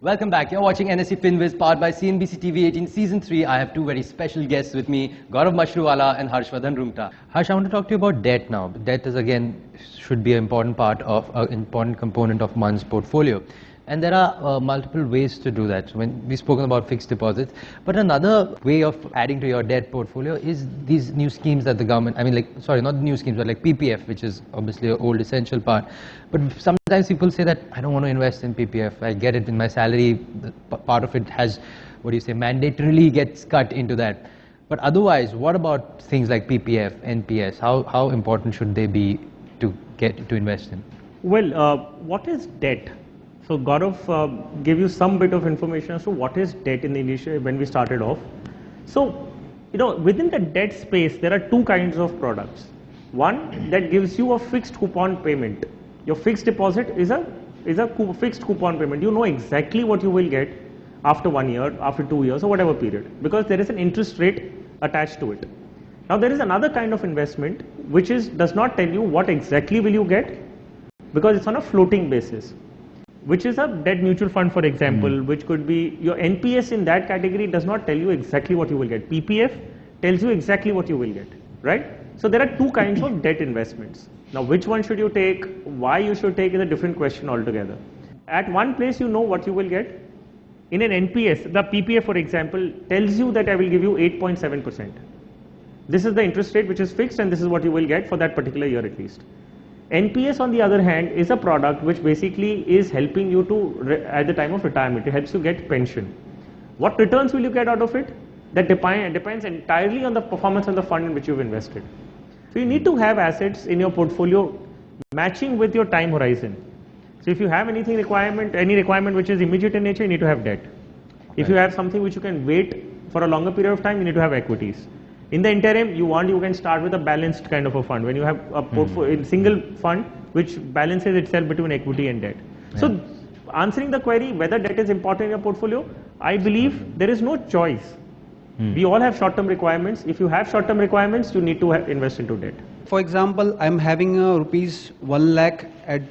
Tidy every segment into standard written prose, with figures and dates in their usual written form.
Welcome back. You're watching NSE FinWiz powered by CNBC TV 18 Season 3. I have two very special guests with me, Gaurav Mashruwala and Harshvardhan Rungta. Harsh, I want to talk to you about debt now. Debt is again, should be an important part of, an important component of one's portfolio. And there are multiple ways to do that. When we've spoken about fixed deposits, but another way of adding to your debt portfolio is these new schemes that the government, not new schemes, but like PPF, which is obviously an old essential part. But sometimes people say that I don't want to invest in PPF. I get it in my salary. Part of it has, mandatorily gets cut into that. But otherwise, what about things like PPF, NPS? How important should they be to get to invest in? Well, what is debt? So Gaurav gave you some bit of information as to what is debt in the initial when we started off. So, within the debt space, there are two kinds of products. One that gives you a fixed coupon payment. Your fixed deposit is a fixed coupon payment. You know exactly what you will get after 1 year, after 2 years, or whatever period, because there is an interest rate attached to it. Now there is another kind of investment which does not tell you what exactly will you get, because it's on a floating basis, which is a debt mutual fund, for example, which could be your NPS. In that category does not tell you exactly what you will get. PPF tells you exactly what you will get, right? So there are two kinds of debt investments. Now which one should you take, why you should take is a different question altogether. At one place you know what you will get. In an NPS, the PPF, for example, tells you that I will give you 8.7%. This is the interest rate which is fixed, and this is what you will get for that particular year at least. NPS, on the other hand, is a product which basically is helping you to, at the time of retirement, it helps you get pension. What returns will you get out of it? That depends entirely on the performance of the fund in which you've invested. So you need to have assets in your portfolio matching with your time horizon. So if you have any requirement which is immediate in nature, you need to have debt. If you have something which you can wait for a longer period of time, you need to have equities. In the interim, you can start with a balanced kind of a fund, when you have a portfolio, single fund which balances itself between equity and debt. Yeah. So answering the query whether debt is important in your portfolio, I believe there is no choice. We all have short-term requirements. If you have short-term requirements, you need to invest into debt. For example, I'm having rupees 1 lakh at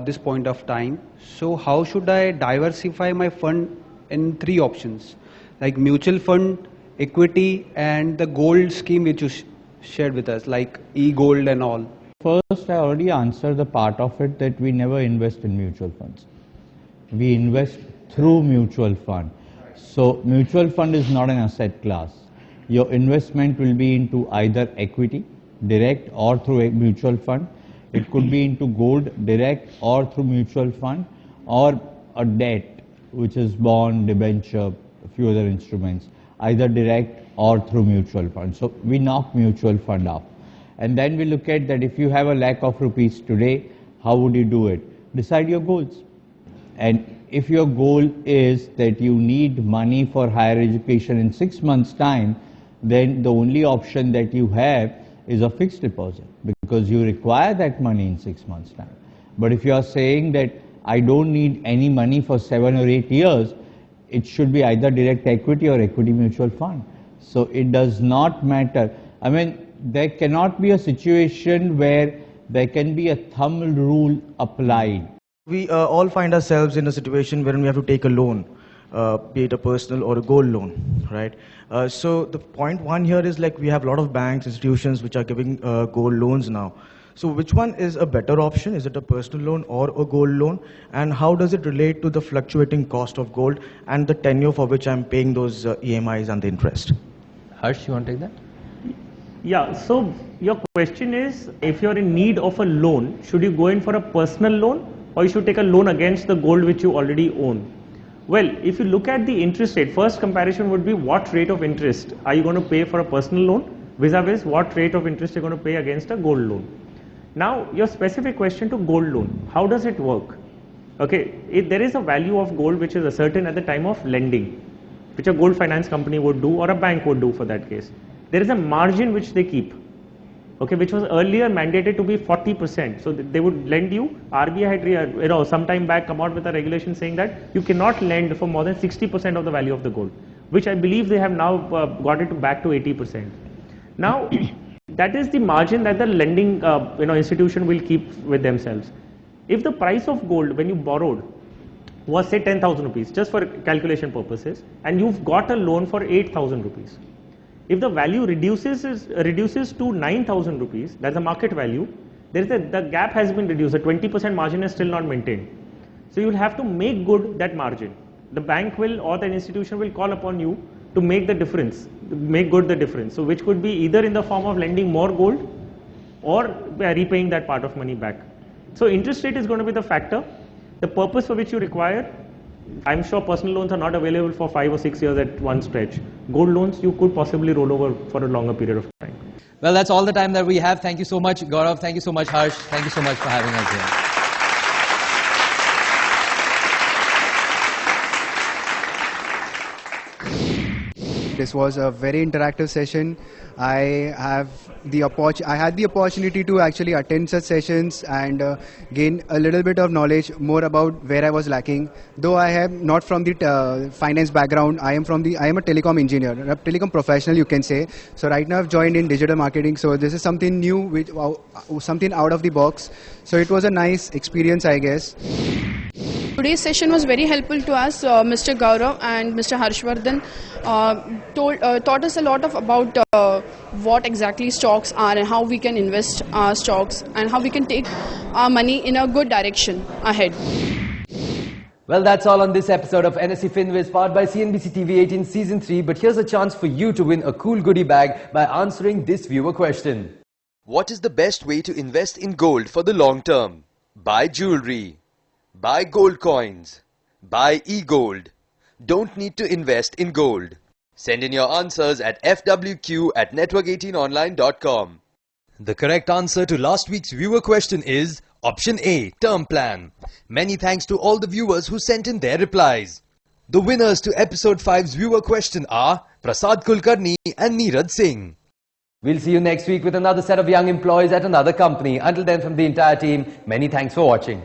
this point of time. So how should I diversify my fund in 3 options, like mutual fund, equity, and the gold scheme which you shared with us, like e-gold and all? First, I already answered the part of it that we never invest in mutual funds. We invest through mutual fund. So mutual fund is not an asset class. Your investment will be into either equity, direct, or through a mutual fund. It could be into gold, direct, or through mutual fund, or a debt, which is bond, debenture, a few other instruments, either direct or through mutual fund. So we knock mutual fund up. And then we look at that if you have a lakh of rupees today, how would you do it? Decide your goals. And if your goal is that you need money for higher education in 6 months' time, then the only option that you have is a fixed deposit, because you require that money in 6 months' time. But if you are saying that I don't need any money for 7 or 8 years, it should be either direct equity or equity mutual fund. So it does not matter. I mean, there cannot be a situation where there can be a thumb rule applied. We all find ourselves in a situation wherein we have to take a loan, be it a personal or a gold loan, right? So the point one here is, like, we have a lot of banks, institutions which are giving gold loans now. So which one is a better option? Is it a personal loan or a gold loan? And how does it relate to the fluctuating cost of gold and the tenure for which I'm paying those EMIs and the interest? Harsh, you want to take that? Yeah, so your question is, if you're in need of a loan, should you go in for a personal loan, or you should take a loan against the gold which you already own? Well, if you look at the interest rate, first comparison would be what rate of interest are you going to pay for a personal loan vis-a-vis what rate of interest you're going to pay against a gold loan. Now, your specific question to gold loan, how does it work? Okay, there is a value of gold which is ascertained at the time of lending, which a gold finance company would do, or a bank would do for that case. There is a margin which they keep. okay, which was earlier mandated to be 40%. So they would lend you. RBI had, some time back come out with a regulation saying that you cannot lend for more than 60% of the value of the gold, which I believe they have now got it back to 80%. Now, that is the margin that the lending institution will keep with themselves. If the price of gold when you borrowed was say 10,000 rupees, just for calculation purposes, and you've got a loan for 8,000 rupees, if the value reduces to 9,000 rupees, that's the market value, the gap has been reduced, the 20% margin is still not maintained. So you will have to make good that margin. The bank will or the institution will call upon you to make the difference, make good the difference. So which could be either in the form of lending more gold or repaying that part of money back. So interest rate is going to be the factor. The purpose for which you require, I'm sure personal loans are not available for 5 or 6 years at one stretch. Gold loans you could possibly roll over for a longer period of time. Well, that's all the time that we have. Thank you so much, Gaurav. Thank you so much, Harsh. Thank you so much for having us here. This was a very interactive session. I had the opportunity to actually attend such sessions and gain a little bit of knowledge more about where I was lacking. Though I am not from the finance background, I am a telecom engineer, a telecom professional, you can say. So right now I've joined in digital marketing. So this is something new, something out of the box. So it was a nice experience, I guess. Today's session was very helpful to us. Mr. Gaurav and Mr. Harshvardhan taught us a lot about what exactly stocks are and how we can invest our stocks and how we can take our money in a good direction ahead. Well, that's all on this episode of NSE FinWiz, powered by CNBC TV 18 Season 3. But here's a chance for you to win a cool goodie bag by answering this viewer question. What is the best way to invest in gold for the long term? Buy jewelry. Buy gold coins. Buy e-gold. Don't need to invest in gold. Send in your answers at fwq@network18online.com. The correct answer to last week's viewer question is option A, term plan. Many thanks to all the viewers who sent in their replies. The winners to episode 5's viewer question are Prasad Kulkarni and Neeraj Singh. We'll see you next week with another set of young employees at another company. Until then, from the entire team, many thanks for watching.